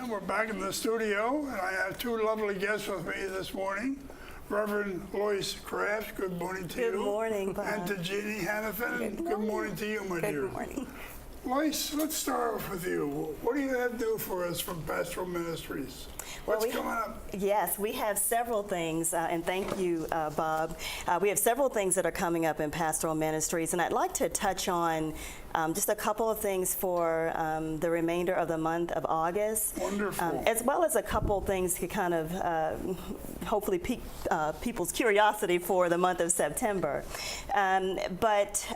gentlemen, we're back in the studio, and I have two lovely guests with me this morning. Reverend Lois Crafts, good morning to you. Good morning, Bob. And to Jeannie Hannafin, good morning to you, my dear. Good morning. Lois, let's start off with you. What do you have to do for us from Pastoral Ministries? What's coming up? Yes, we have several things, and thank you, Bob. We have several things that are coming up in Pastoral Ministries, and I'd like to touch on just a couple of things for the remainder of the month of August. Wonderful. As well as a couple things to kind of hopefully pique people's curiosity for the month of September. But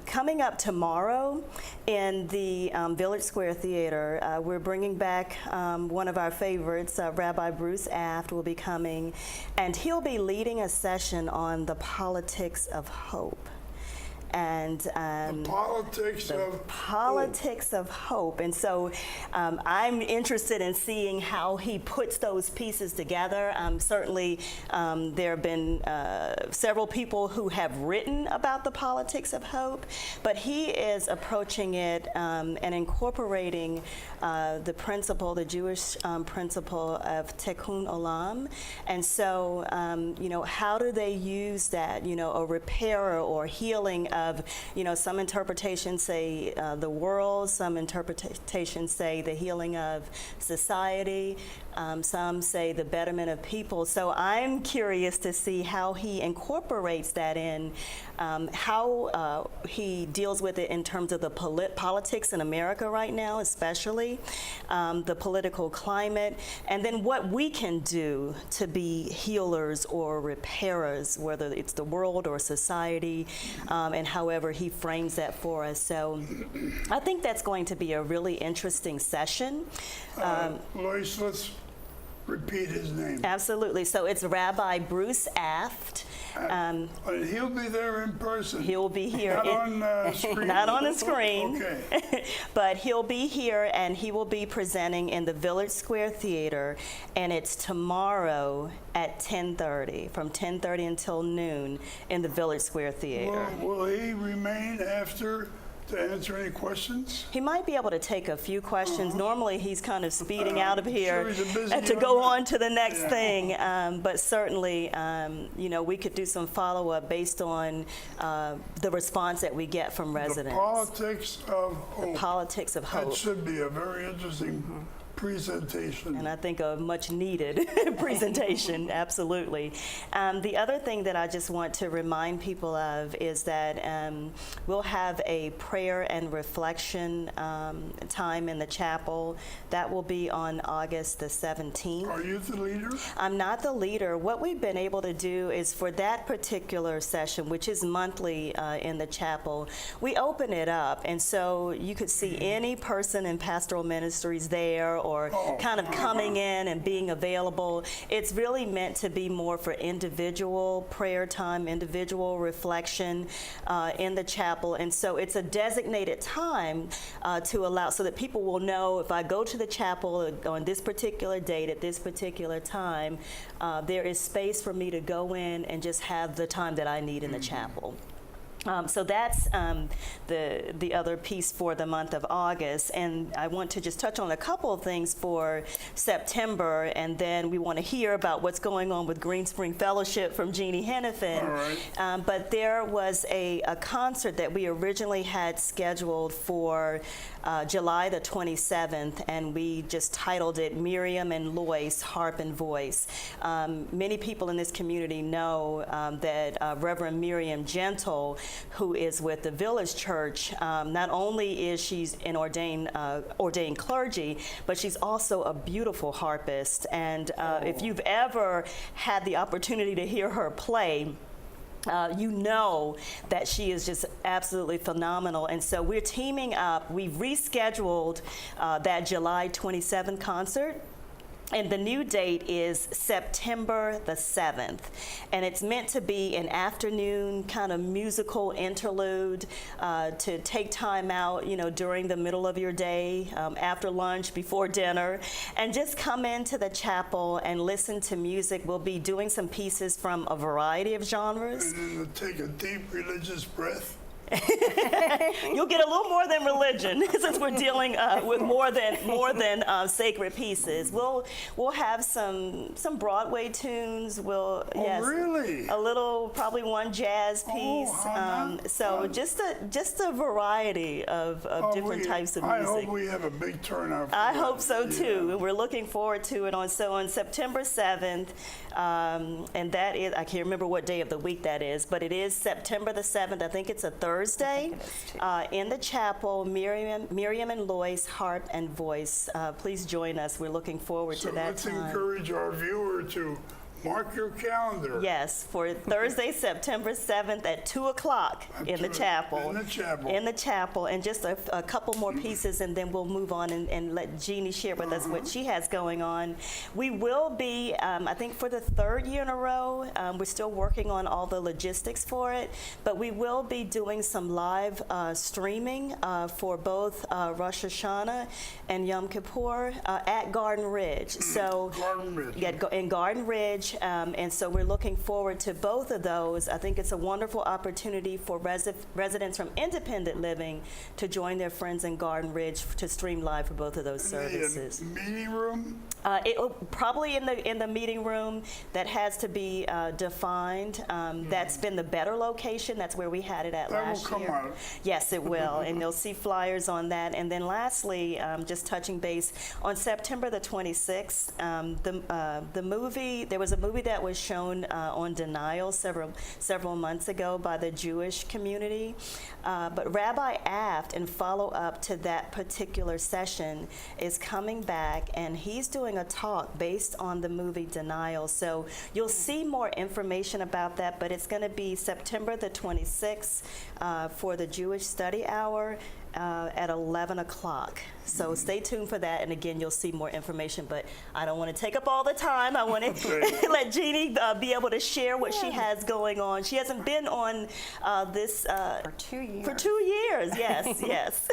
coming up tomorrow in the Village Square Theater, we're bringing back one of our favorites. Rabbi Bruce Aft will be coming, and he'll be leading a session on the politics of hope. And the politics of hope. And so I'm interested in seeing how he puts those pieces together. Certainly there have been several people who have written about the politics of hope, but he is approaching it and incorporating the principle, the Jewish principle of tikkun olam. And so, you know, how do they use that, you know, a repairer or healing of, you know, some interpretations say the world, some interpretations say the healing of society, some say the betterment of people. So I'm curious to see how he incorporates that in, how he deals with it in terms of the politics in America right now, especially the political climate, and then what we can do to be healers or repairers, whether it's the world or society, and however he frames that for us. So I think that's going to be a really interesting session. Lois, let's repeat his name. Absolutely. So it's Rabbi Bruce Aft. He'll be there in person. He'll be here. Not on the screen. Not on the screen. Okay. But he'll be here, and he will be presenting in the Village Square Theater, and it's tomorrow at 10:30, from 10:30 until noon in the Village Square Theater. Will he remain after to answer any questions? He might be able to take a few questions. Normally he's kind of speeding out of here sure to go on to the next thing. But certainly, you know, we could do some follow-up based on the response that we get from residents. The politics of hope. The politics of hope. That should be a very interesting presentation. And I think a much needed presentation, absolutely. The other thing that I just want to remind people of is that we'll have a prayer and reflection time in the chapel. That will be on August the 17th. Are you the leader? I'm not the leader. What we've been able to do is for that particular session, which is monthly in the chapel, we open it up. And so you could see any person in Pastoral Ministries there, or kind of coming in and being available. It's really meant to be more for individual prayer time, individual reflection in the chapel. And so it's a designated time to allow, so that people will know, if I go to the chapel on this particular date at this particular time, there is space for me to go in and just have the time that I need in the chapel. So that's the other piece for the month of August. And I want to just touch on a couple of things for September, and then we want to hear about what's going on with Green Spring Fellowship from Jeannie Hannafin. All right. But there was a concert that we originally had scheduled for July the 27th, and we just titled it Miriam and Lois, Harp and Voice. Many people in this community know that Reverend Miriam Gentle, who is with the Village Church, not only is she an ordained clergy, but she's also a beautiful harpist. And if you've ever had the opportunity to hear her play, you know that she is just absolutely phenomenal. And so we're teaming up. We've rescheduled that July 27th concert. And the new date is September the 7th. And it's meant to be an afternoon kind of musical interlude to take time out, you know, during the middle of your day, after lunch, before dinner, and just come into the chapel and listen to music. We'll be doing some pieces from a variety of genres. And then take a deep religious breath. You'll get a little more than religion since we're dealing with more than sacred pieces. We'll have some Broadway tunes. Oh, really? A little, probably one jazz piece. So just a variety of different types of music. I hope we have a big turnout. I hope so too. And we're looking forward to it on September 7th, and that is, I can't remember what day of the week that is, but it is September the 7th. I think it's a Thursday, in the chapel, Miriam and Lois Heart and Voice. Please join us. We're looking forward to that let's time. encourage our viewer to mark your calendar. Yes, for Thursday, September 7th at 2 o'clock in the chapel. In the chapel, and just a couple more pieces, and then we'll move on and let Jeannie share with us what she has going on. We will be, I think for the third year in a row, we're still working on all the logistics for it, but we will be doing some live streaming for both Rosh Hashanah and Yom Kippur at Garden Ridge. So, Garden Ridge. Yeah, in Garden Ridge. And so we're looking forward to both of those. I think it's a wonderful opportunity for residents from independent living to join their friends in Garden Ridge to stream live for both of those services. Meeting room? Probably in the meeting room. That has to be defined. That's been the better location. That's where we had it at last year. That will come out. Yes, it will, and you'll see flyers on that. And then lastly, just touching base, on September the 26th, the movie, there was a movie that was shown on Denial several months ago by the Jewish community. But Rabbi Aft, in follow-up to that particular session, is coming back, and he's doing a talk based on the movie Denial. So you'll see more information about that, but it's going to be September the 26th for the Jewish Study Hour at 11 o'clock. So stay tuned for that, and again, you'll see more information, but I don't want to take up all the time. I want to let Jeannie be able to share what she has going on. She hasn't been on this for 2 years. For 2 years, yes, yes.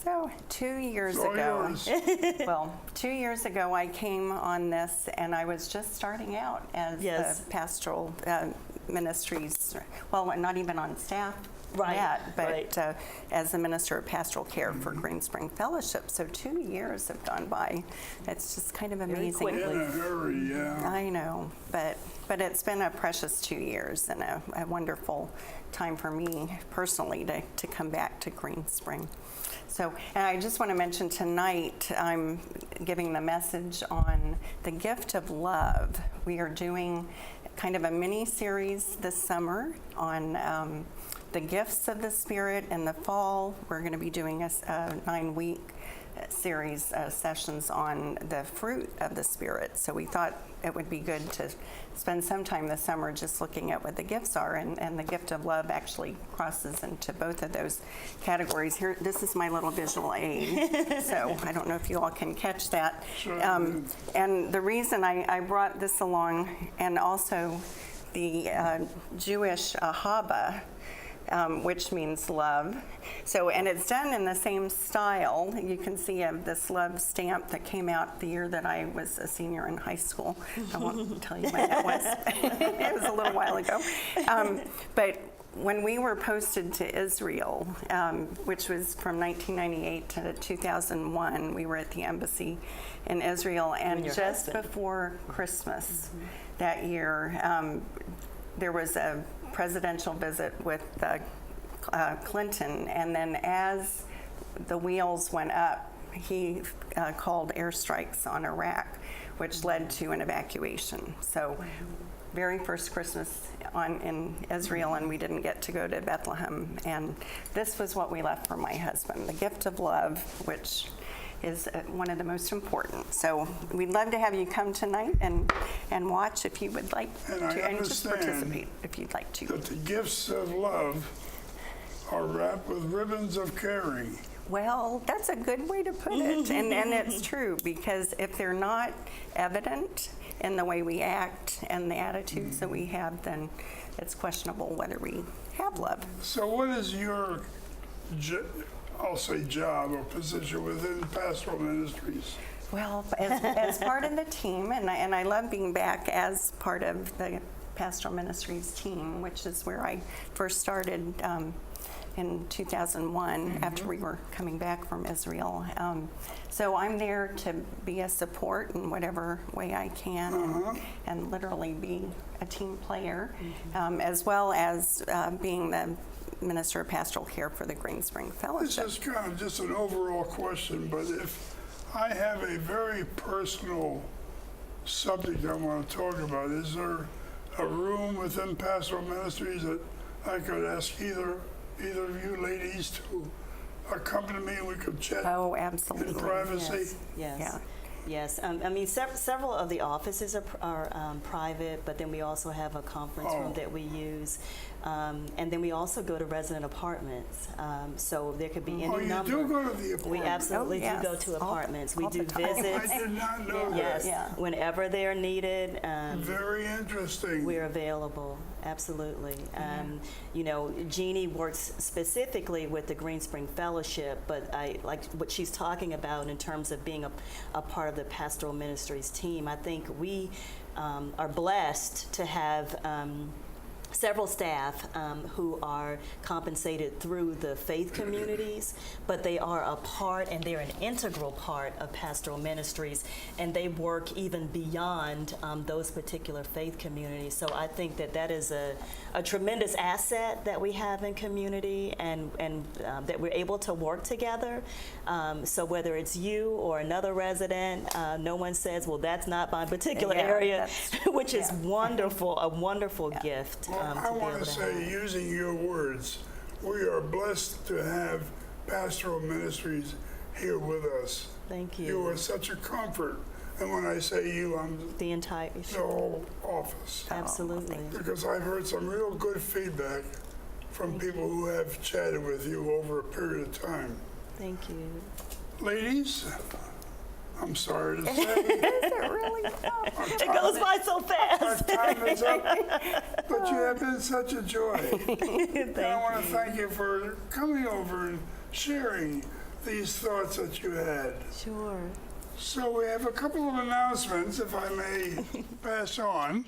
So 2 years ago, well, 2 years ago I came on this, and I was just starting out as the Pastoral Ministries, well, not even on staff yet, but as the Minister of Pastoral Care for Green Spring Fellowship. So 2 years have gone by. It's just kind of amazing. In a hurry, yeah. I know, but it's been a precious 2 years and a wonderful time for me personally to come back to Green Spring. So, and I just want to mention tonight, I'm giving the message on the gift of love. We are doing kind of a mini-series this summer on the gifts of the Spirit. In the fall, we're going to be doing a 9-week series sessions on the fruit of the Spirit. So we thought it would be good to spend some time this summer just looking at what the gifts are, and the gift of love actually crosses into both of those categories. Here, this is my little visual aid, so I don't know if you all can catch that. Sure. And the reason I brought this along, and also the Jewish Ahava, which means love. So, and it's done in the same style. You can see this love stamp that came out the year that I was a senior in high school. I won't tell you when that was. It was a little while ago. But when we were posted to Israel, which was from 1998 to 2001, we were at the embassy in Israel, and just before Christmas that year, there was a presidential visit with Clinton, and then as the wheels went up, he called airstrikes on Iraq, which led to an evacuation. So very first Christmas in Israel, and we didn't get to go to Bethlehem, and this was what we left for my husband, the gift of love, which is one of the most important. So we'd love to have you come tonight and watch if you would like and just participate if you'd like to. That the gifts of love are wrapped with ribbons of caring. Well, that's a good way to put it, and it's true, because if they're not evident in the way we act and the attitudes that we have, then it's questionable whether we have love. So what is your I'll say job or position within Pastoral Ministries? Well, as part of the team, and I love being back as part of the Pastoral Ministries team, which is where I first started in 2001 after we were coming back from Israel. So I'm there to be a support in whatever way I can and literally be a team player, as well as being the Minister of Pastoral Care for the Green Spring This Fellowship. is kind of just an overall question, but if I have a very personal subject I want to talk about, is there a room within Pastoral Ministries that I could ask either of you ladies to accompany me and we could chat Oh, in absolutely. privacy? Yes. Yeah. Yes, I mean, several of the offices are private, but then we also have a conference room that we use. And then we also go to resident apartments. So there could be any Oh, you number. do go to the apartment? We absolutely Oh, yes. do go to All- apartments. We all do the time. visits. I did not know Yes, that. Yeah. whenever they're needed. Very interesting. We're available, absolutely. You know, Jeannie works specifically with the Green Spring Fellowship, but I like what she's talking about in terms of being a part of the Pastoral Ministries team. I think we are blessed to have several staff who are compensated through the faith communities, but they are a part and they're an integral part of Pastoral Ministries, and they work even beyond those particular faith communities. So I think that that is a tremendous asset that we have in community, and that we're able to work together. So whether it's you or another resident, no one says, well, that's not my particular Yeah, area, that's- which is yeah. wonderful, a wonderful gift. Well, I to be want able to to say, have. using your words, we are blessed to have Pastoral Ministries here with us. Thank You you. are such a comfort. And when I say you, I'm The entire, the whole office. absolutely. Because I've heard some real good feedback from people who have chatted with you over a period of time. Thank you. Ladies, I'm sorry to say, It goes by so our fast. time is up, but you have been such a joy. And I want to Thank you. thank you for coming over and sharing these thoughts that you had. Sure. So we have a couple of announcements, if I may pass on.